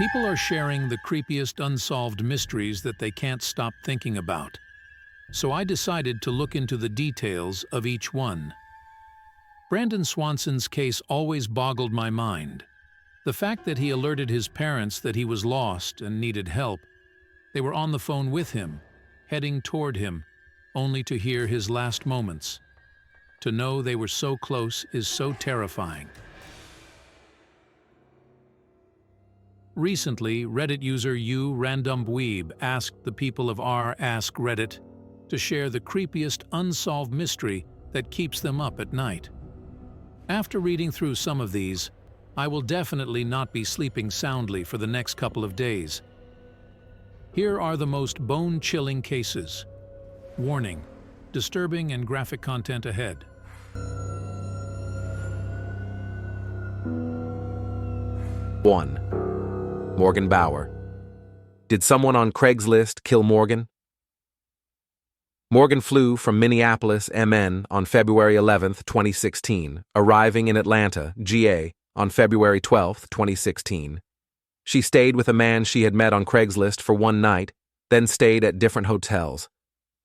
People are sharing the creepiest unsolved mysteries that they can't stop thinking about. So I decided to look into the details of each one. Brandon Swanson's case always boggled my mind. The fact that he alerted his parents that he was lost and needed help. They were on the phone with him, heading toward him, only to hear his last moments. To know they were so close is so terrifying. Recently, Reddit user @randomweeb asked the people of r/Ask Reddit to share the creepiest unsolved mystery that keeps them up at night. After reading through some of these, I will definitely not be sleeping soundly for the next couple of days. Here are the most bone-chilling cases. Warning: disturbing and graphic content ahead. One. Morgan Bauer. Did someone on Craigslist kill Morgan? Morgan flew from Minneapolis, MN, on February 11, 2016, arriving in Atlanta, GA, on February 12, 2016. She stayed with a man she had met on Craigslist for one night, then stayed at different hotels.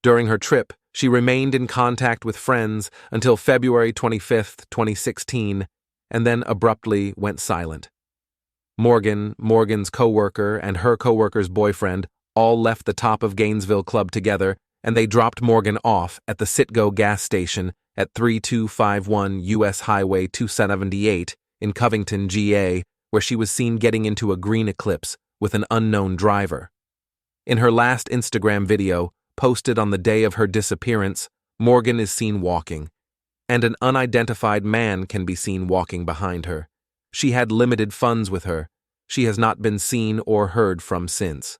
During her trip, she remained in contact with friends until February 25, 2016, and then abruptly went silent. Morgan, Morgan's coworker, and her coworker's boyfriend all left the Top of Gainesville Club together, and they dropped Morgan off at the Citgo gas station at 3251 U.S. Highway 278 in Covington, GA, where she was seen getting into a green Eclipse with an unknown driver. In her last Instagram video, posted on the day of her disappearance, Morgan is seen walking, and an unidentified man can be seen walking behind her. She had limited funds with her. She has not been seen or heard from since.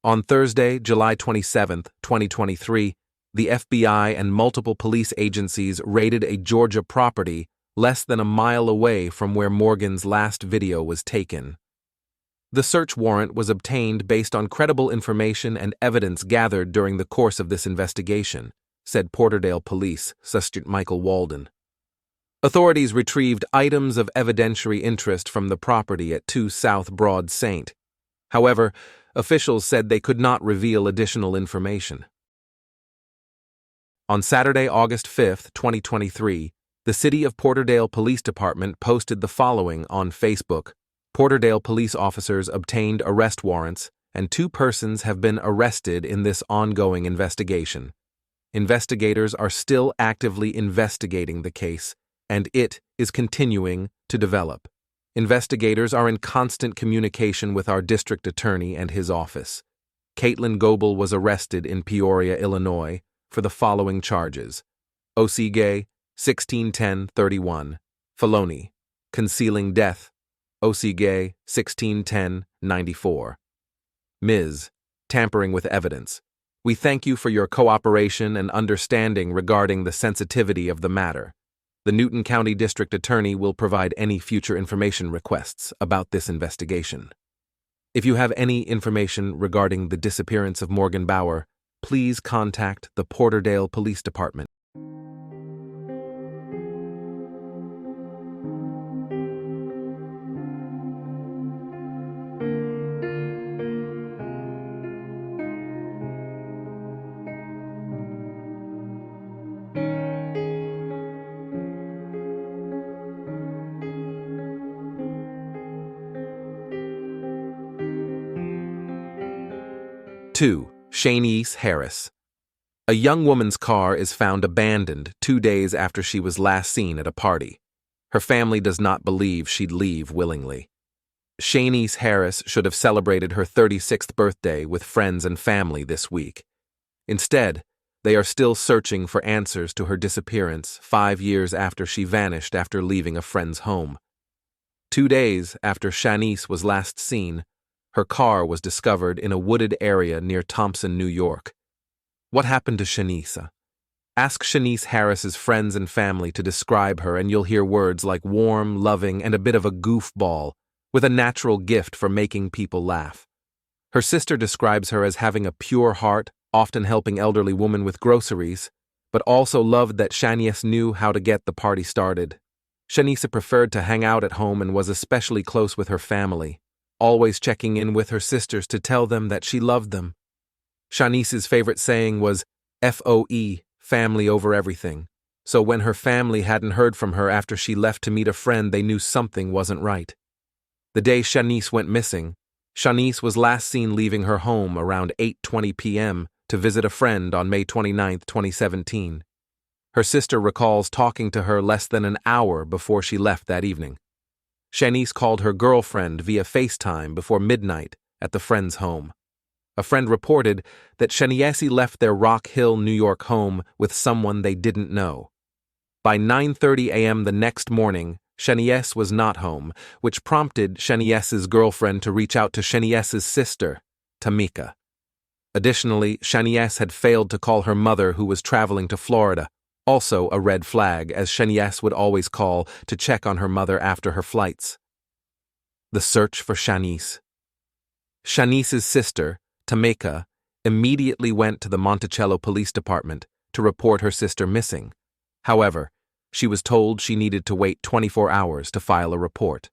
On Thursday, July 27, 2023, the FBI and multiple police agencies raided a Georgia property less than a mile away from where Morgan's last video was taken. The search warrant was obtained based on credible information and evidence gathered during the course of this investigation, said Porterdale Police, Sergeant Michael Walden. Authorities retrieved items of evidentiary interest from the property at 2 South Broad St. However, officials said they could not reveal additional information. On Saturday, August 5, 2023, the City of Porterdale Police Department posted the following on Facebook. Porterdale police officers obtained arrest warrants, and 2 persons have been arrested in this ongoing investigation. Investigators are still actively investigating the case, and it is continuing to develop. Investigators are in constant communication with our district attorney and his office. Caitlin Goebel was arrested in Peoria, Illinois, for the following charges: OC-gay, 1610-31, felony, concealing death, OC-gay, 1610-94. Ms. Tampering with evidence. We thank you for your cooperation and understanding regarding the sensitivity of the matter. The Newton County District Attorney will provide any future information requests about this investigation. If you have any information regarding the disappearance of Morgan Bauer, please contact the Porterdale Police Department. Two. Shanice Harris. A young woman's car is found abandoned 2 days after she was last seen at a party. Her family does not believe she'd leave willingly. Shanice Harris should have celebrated her 36th birthday with friends and family this week. Instead, they are still searching for answers to her disappearance 5 years after she vanished after leaving a friend's home. 2 days after Shanice was last seen, her car was discovered in a wooded area near Thompson, New York. What happened to Shanice? Ask Shanice Harris's friends and family to describe her and you'll hear words like warm, loving, and a bit of a goofball, with a natural gift for making people laugh. Her sister describes her as having a pure heart, often helping elderly women with groceries, but also loved that Shanice knew how to get the party started. Shanice preferred to hang out at home and was especially close with her family. always checking in with her sisters to tell them that she loved them. Shanice's favorite saying was FOE, family over everything. So when her family hadn't heard from her after she left to meet a friend, they knew something wasn't right. The day Shanice went missing, Shanice was last seen leaving her home around 8:20 p.m. to visit a friend on May 29, 2017. Her sister recalls talking to her less than an hour before she left that evening. Shanice called her girlfriend via FaceTime before midnight at the friend's home. A friend reported that Shanice left their Rock Hill, New York home with someone they didn't know. By 9:30 a.m. the next morning, Shanice was not home, which prompted Shanice's girlfriend to reach out to Shanice's sister, Tamika. Additionally, Shanice had failed to call her mother, who was traveling to Florida, also a red flag, as Shanice would always call to check on her mother after her flights. The search for Shanice. Shanice's sister, Tamika, immediately went to the Monticello Police Department to report her sister missing. However, she was told she needed to wait 24 hours to file a report.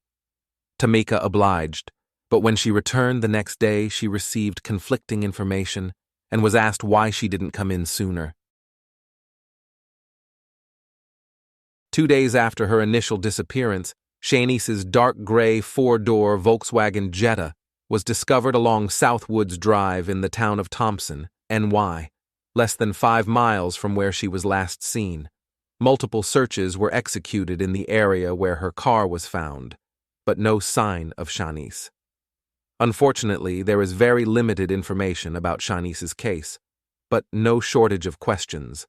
Tamika obliged, but when she returned the next day, she received conflicting information and was asked why she didn't come in sooner. 2 days after her initial disappearance, Shanice's dark gray four-door Volkswagen Jetta was discovered along Southwoods Drive in the town of Thompson, NY, less than 5 miles from where she was last seen. Multiple searches were executed in the area where her car was found, but no sign of Shanice. Unfortunately, there is very limited information about Shanice's case, but no shortage of questions.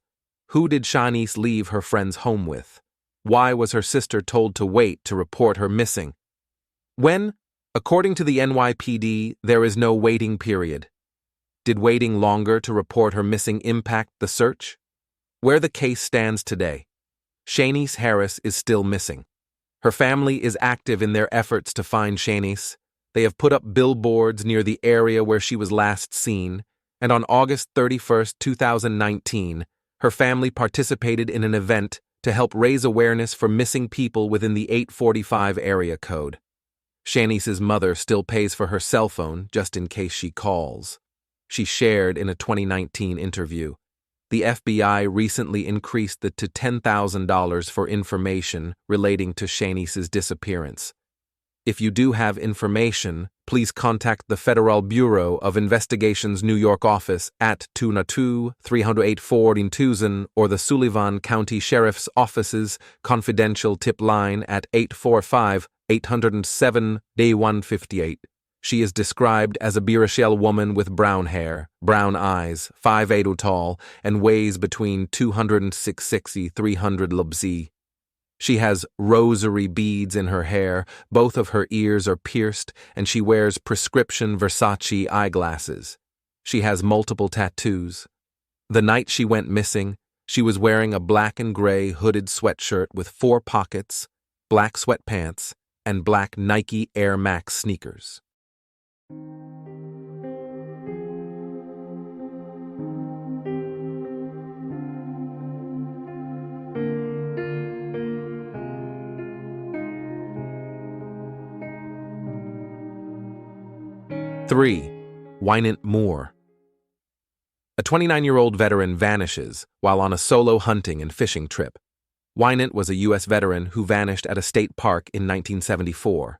Who did Shanice leave her friend's home with? Why was her sister told to wait to report her missing? When, according to the NYPD, there is no waiting period. Did waiting longer to report her missing impact the search? Where the case stands today, Shanice Harris is still missing. Her family is active in their efforts to find Shanice. They have put up billboards near the area where she was last seen, and on August 31, 2019, her family participated in an event to help raise awareness for missing people within the 845 area code. Shanice's mother still pays for her cell phone just in case she calls. She shared in a 2019 interview, "The FBI recently increased it to $10,000 for information relating to Shanice's disappearance. If you do have information, please contact the Federal Bureau of Investigation's New York office at 202-384-2000 or the Sullivan County Sheriff's Office's confidential tip line at 845-807-158. She is described as a biracial woman with brown hair, brown eyes, 5'8" tall, and weighs between 260-300 lbs. She has rosary beads in her hair, both of her ears are pierced, and she wears prescription Versace eyeglasses. She has multiple tattoos. The night she went missing, she was wearing a black and gray hooded sweatshirt with 4 pockets, black sweatpants, and black Nike Air Max sneakers. Three, Wynant Moore. A 29-year-old veteran vanishes while on a solo hunting and fishing trip. Wynant was a U.S. veteran who vanished at a state park in 1974.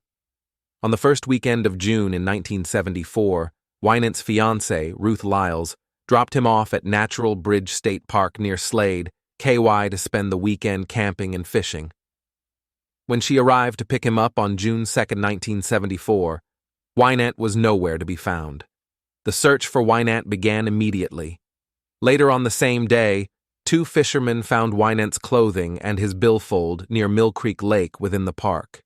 On the first weekend of June in 1974, Wynant's fiancée, Ruth Lyles, dropped him off at Natural Bridge State Park near Slade, KY, to spend the weekend camping and fishing. When she arrived to pick him up on June 2, 1974, Wynant was nowhere to be found. The search for Wynant began immediately. Later on the same day, 2 fishermen found Wynant's clothing and his billfold near Mill Creek Lake within the park.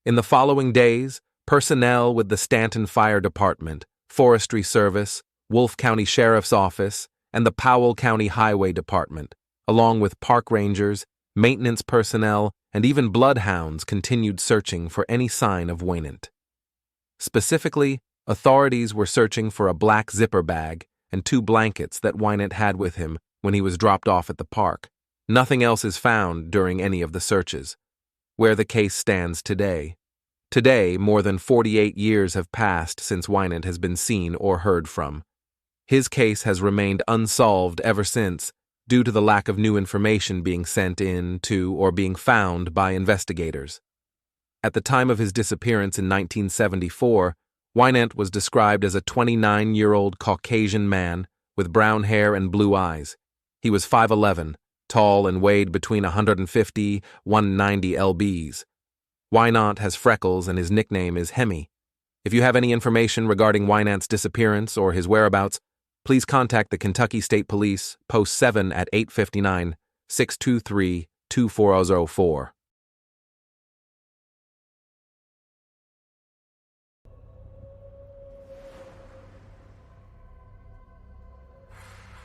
In the following days, personnel with the Stanton Fire Department, Forestry Service, Wolfe County Sheriff's Office, and the Powell County Highway Department, along with park rangers, maintenance personnel, and even bloodhounds, continued searching for any sign of Wynant. Specifically, authorities were searching for a black zipper bag and 2 blankets that Wynant had with him when he was dropped off at the park. Nothing else is found during any of the searches. Where the case stands today, Today, more than 48 years have passed since Wynant has been seen or heard from. His case has remained unsolved ever since, due to the lack of new information being sent in to or being found by investigators. At the time of his disappearance in 1974, Wynant was described as a 29-year-old Caucasian man with brown hair and blue eyes. He was 5'11", tall and weighed between 150–190 lbs. Wynant has freckles and his nickname is Hemi. If you have any information regarding Wynant's disappearance or his whereabouts, please contact the Kentucky State Police, Post 7 at 859-623-2404.